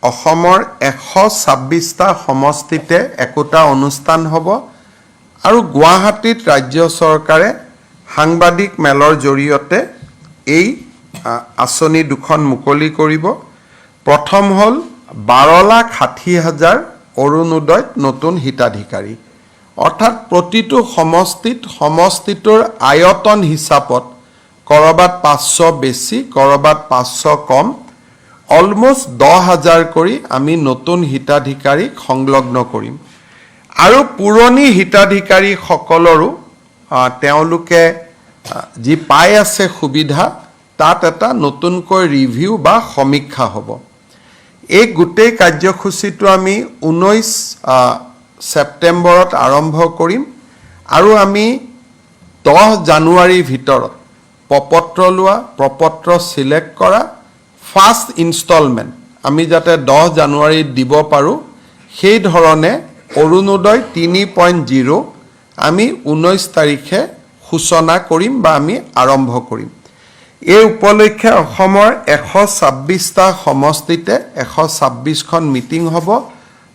অসমৰ 126টা সমষ্টিতে একোটা অনুষ্ঠান হ'ব আৰু গুৱাহাটীত ৰাজ্য চৰকাৰে সাংবাদিক মেলৰ জৰিয়তে এই আঁচনি দুখন মুকলি কৰিব। প্ৰথম হ'ল 12,60,000 অৰুণোদয়ত নতুন হিতাধিকাৰী, অৰ্থাৎ প্ৰতিটো সমষ্টিটোৰ আয়তন হিচাপত কৰবাত 500 বেছি, কৰবাত 500 কম, অলমোষ্ট 10,000 কৰি আমি নতুন হিতাধিকাৰীক সংলগ্ন কৰিম। আৰু পুৰণি হিতাধিকাৰীসকলৰো তেওঁলোকে যি পাই আছে সুবিধা, তাত এটা নতুনকৈ ৰিভিউ বা সমীক্ষা হ'ব। এই গোটেই কাৰ্যসূচীটো আমি 19 ছেপ্টেম্বৰত আৰম্ভ কৰিম আৰু আমি 10 জানুৱাৰীৰ ভিতৰত প্ৰপত্ৰ লোৱা, প্ৰপত্ৰ চিলেক্ট কৰা, ফাৰ্ষ্ট ইনষ্টলমেণ্ট আমি যাতে 10 জানুৱাৰীত দিব পাৰোঁ, সেই ধৰণে অৰুণোদয় 3.0 আমি 19 তাৰিখে সূচনা কৰিম বা আমি আৰম্ভ কৰিম। এই উপলক্ষে অসমৰ 126টা সমষ্টিতে 126খন মিটিং হ'ব,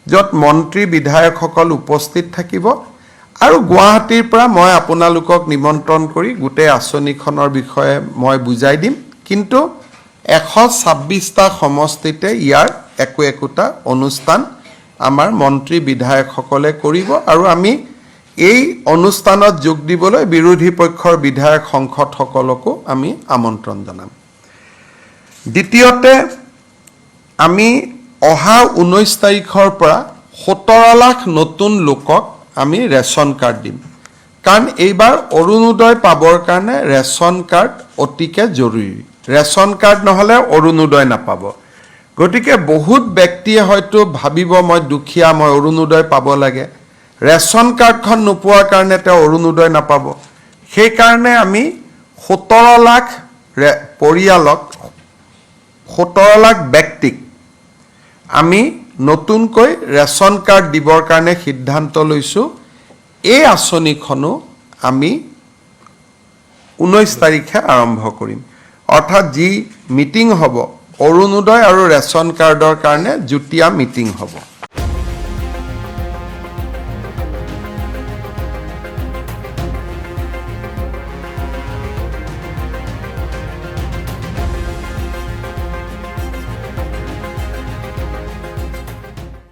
য'ত মন্ত্ৰী বিধায়কসকল উপস্থিত থাকিব আৰু গুৱাহাটীৰ পৰা মই আপোনালোকক নিমন্ত্ৰণ কৰি গোটেই আঁচনিখনৰ বিষয়ে মই বুজাই দিম। কিন্তু 126টা সমষ্টিতে ইয়াৰ একোটা অনুষ্ঠান আমাৰ মন্ত্ৰী বিধায়কসকলে কৰিব আৰু আমি এই অনুষ্ঠানত যোগ দিবলৈ বিৰোধী পক্ষৰ বিধায়ক সংসদসকলকো আমি আমন্ত্ৰণ জনাম। দ্বিতীয়তে, আমি অহা 19 তাৰিখৰ পৰা 17 লাখ নতুন লোকক আমি ৰেচন কাৰ্ড দিম, কাৰণ এইবাৰ অৰুণোদয় পাবৰ কাৰণে ৰেচন কাৰ্ড অতিকে জৰুৰী। ৰেচন কাৰ্ড নহ'লে অৰুণোদয় নাপাব। গতিকে বহুত ব্যক্তিয়ে হয়তো ভাবিব মই দুখীয়া, মই অৰুণোদয় পাব লাগে, ৰেচন কাৰ্ডখন নোপোৱাৰ কাৰণে তেওঁ অৰুণোদয় নাপাব। সেইকাৰণে আমি 17 লাখ পৰিয়ালক, 17 লাখ ব্যক্তিক আমি নতুনকৈ ৰেচন কাৰ্ড দিবৰ কাৰণে সিদ্ধান্ত লৈছোঁ। এই আঁচনিখনো আমি 19 তাৰিখে আৰম্ভ কৰিম, অৰ্থাৎ যি মিটিং হ'ব অৰুণোদয় আৰু ৰেচন কাৰ্ডৰ কাৰণে যুটীয়া মিটিং হ'ব।